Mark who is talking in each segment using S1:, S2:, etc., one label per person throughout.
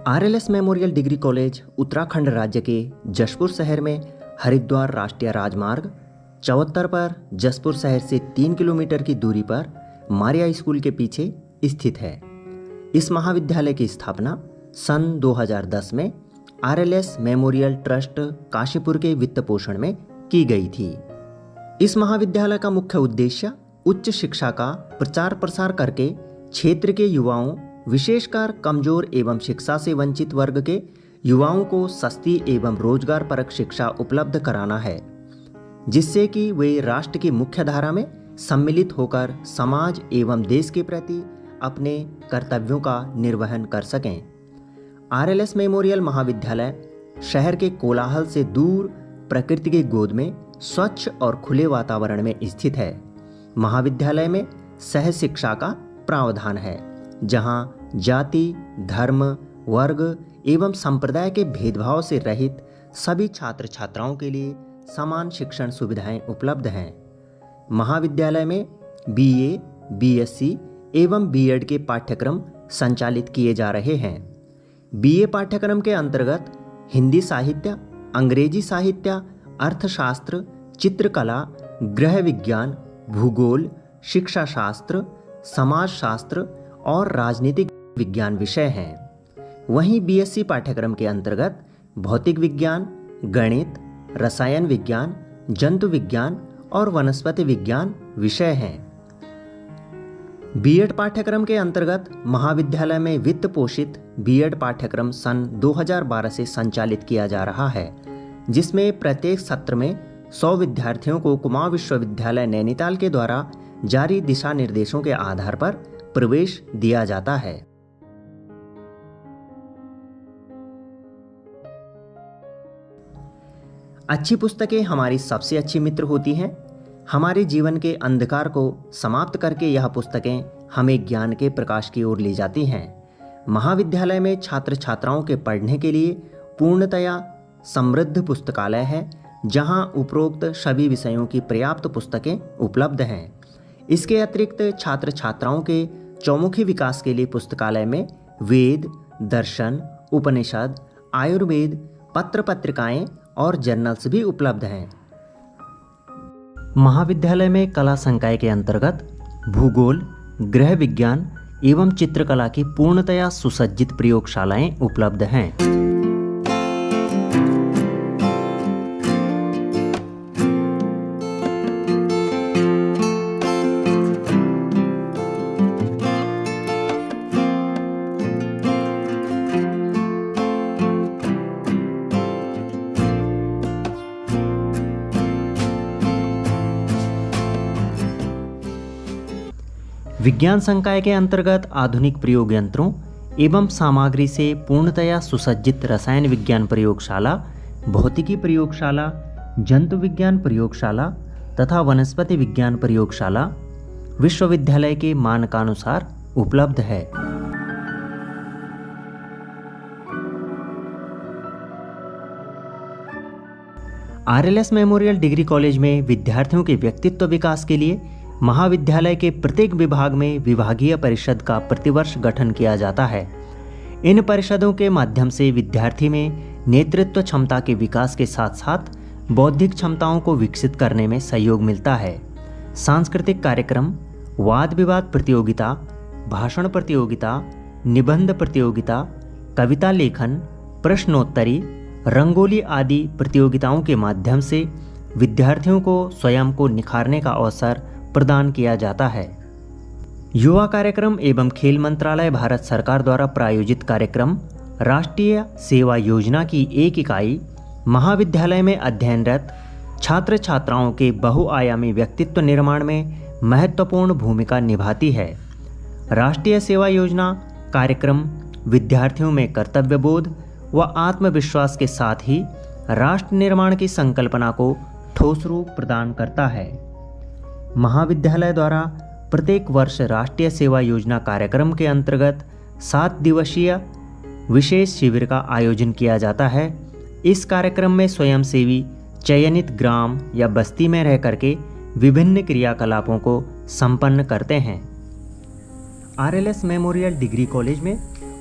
S1: RLS memorial degree college Uttarakhand राज्य के जशपुर शहर में हरिद्वार राष्ट्रीय राजमार्ग 74 पर जशपुर शहर से 3 किलोमीटर की दूरी पर मारिया स्कूल के पीछे स्थित है। इस महाविद्यालय की स्थापना सन 2010 में आरएलएस मेमोरियल ट्रस्ट काशीपुर के वित्त पोषण में की गई थी। इस महाविद्यालय का मुख्य उद्देश्य उच्च शिक्षा का प्रचार प्रसार करके क्षेत्र के युवाओं, विशेषकर कमजोर एवं शिक्षा से वंचित वर्ग के युवाओं को सस्ती एवं रोजगार परक शिक्षा उपलब्ध कराना है, जिससे कि वे राष्ट्र की मुख्य धारा में सम्मिलित होकर समाज एवं देश के प्रति अपने कर्तव्यों का निर्वहन कर सकें। आरएलएस मेमोरियल महाविद्यालय शहर के कोलाहल से दूर प्रकृति की गोद में स्वच्छ और खुले वातावरण में स्थित है। महाविद्यालय में सह शिक्षा का प्रावधान है, जहां जाति, धर्म, वर्ग एवं संप्रदाय के भेदभाव से रहित सभी छात्र छात्राओं के लिए समान शिक्षण सुविधाएं उपलब्ध हैं। महाविद्यालय में बीए, बीएससी एवं बीएड के पाठ्यक्रम संचालित किए जा रहे हैं। बीए पाठ्यक्रम के अंतर्गत हिंदी साहित्य, अंग्रेजी साहित्य, अर्थशास्त्र, चित्रकला, गृह विज्ञान, भूगोल, शिक्षा शास्त्र, समाजशास्त्र और राजनीतिक विज्ञान विषय हैं। वहीं बीएससी पाठ्यक्रम के अंतर्गत भौतिक विज्ञान, गणित, रसायन विज्ञान, जंतु विज्ञान और वनस्पति विज्ञान विषय हैं। बीएड पाठ्यक्रम के अंतर्गत महाविद्यालय में वित्त पोषित बीएड पाठ्यक्रम सन 2012 से संचालित किया जा रहा है, जिसमें प्रत्येक सत्र में 100 विद्यार्थियों को कुमाऊं विश्वविद्यालय नैनीताल के द्वारा जारी दिशा निर्देशों के आधार पर प्रवेश दिया जाता है। अच्छी पुस्तकें हमारी सबसे अच्छी मित्र होती हैं। हमारे जीवन के अंधकार को समाप्त करके यह पुस्तकें हमें ज्ञान के प्रकाश की ओर ले जाती हैं। महाविद्यालय में छात्र छात्राओं के पढ़ने के लिए पूर्णतया समृद्ध पुस्तकालय है, जहां उपरोक्त सभी विषयों की पर्याप्त पुस्तकें उपलब्ध हैं। इसके अतिरिक्त छात्र छात्राओं के चौमुखी विकास के लिए पुस्तकालय में वेद, दर्शन, उपनिषद, आयुर्वेद, पत्र पत्रिकाएं और जर्नल्स भी उपलब्ध हैं। महाविद्यालय में कला संकाय के अंतर्गत भूगोल, गृह विज्ञान एवं चित्रकला की पूर्णतया सुसज्जित प्रयोगशालाएं उपलब्ध हैं। विज्ञान संकाय के अंतर्गत आधुनिक प्रयोग यंत्रों एवं सामग्री से पूर्णतया सुसज्जित रसायन विज्ञान प्रयोगशाला, भौतिकी प्रयोगशाला, जंतु विज्ञान प्रयोगशाला तथा वनस्पति विज्ञान प्रयोगशाला विश्वविद्यालय के मानकानुसार उपलब्ध है। आरएलएस मेमोरियल डिग्री कॉलेज में विद्यार्थियों के व्यक्तित्व विकास के लिए महाविद्यालय के प्रत्येक विभाग में विभागीय परिषद का प्रतिवर्ष गठन किया जाता है। इन परिषदों के माध्यम से विद्यार्थी में नेतृत्व क्षमता के विकास के साथ साथ बौद्धिक क्षमताओं को विकसित करने में सहयोग मिलता है। सांस्कृतिक कार्यक्रम, वाद विवाद प्रतियोगिता, भाषण प्रतियोगिता, निबंध प्रतियोगिता, कविता लेखन, प्रश्नोत्तरी, रंगोली आदि प्रतियोगिताओं के माध्यम से विद्यार्थियों को स्वयं को निखारने का अवसर प्रदान किया जाता है। युवा कार्यक्रम एवं खेल मंत्रालय भारत सरकार द्वारा प्रायोजित कार्यक्रम राष्ट्रीय सेवा योजना की एक इकाई महाविद्यालय में अध्ययनरत छात्र छात्राओं के बहुआयामी व्यक्तित्व निर्माण में महत्वपूर्ण भूमिका निभाती है। राष्ट्रीय सेवा योजना कार्यक्रम विद्यार्थियों में कर्तव्यबोध व आत्मविश्वास के साथ ही राष्ट्र निर्माण की संकल्पना को ठोस रूप प्रदान करता है। महाविद्यालय द्वारा प्रत्येक वर्ष राष्ट्रीय सेवा योजना कार्यक्रम के अंतर्गत 7 दिवसीय विशेष शिविर का आयोजन किया जाता है। इस कार्यक्रम में स्वयंसेवी चयनित ग्राम या बस्ती में रह करके विभिन्न क्रियाकलापों को संपन्न करते हैं। आरएलएस मेमोरियल डिग्री कॉलेज में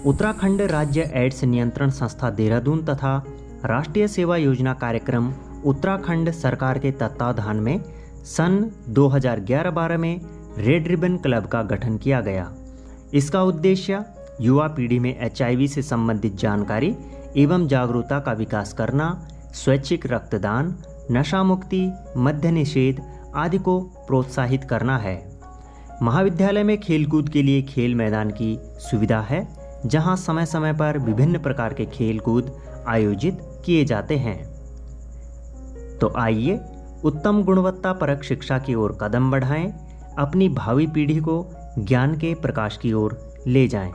S1: उत्तराखंड राज्य एड्स नियंत्रण संस्था देहरादून तथा राष्ट्रीय सेवा योजना कार्यक्रम उत्तराखंड सरकार के तत्वावधान में सन 2011-12 में रेड रिबन क्लब का गठन किया गया। इसका उद्देश्य युवा पीढ़ी में HIV से संबंधित जानकारी एवं जागरूकता का विकास करना, स्वैच्छिक रक्तदान, नशा मुक्ति, मद्य निषेध आदि को प्रोत्साहित करना है। महाविद्यालय में खेलकूद के लिए खेल मैदान की सुविधा है, जहां समय समय पर विभिन्न प्रकार के खेलकूद आयोजित किए जाते हैं। तो आइए उत्तम गुणवत्ता परक शिक्षा की ओर कदम बढ़ाएं, अपनी भावी पीढ़ी को ज्ञान के प्रकाश की ओर ले जाएं।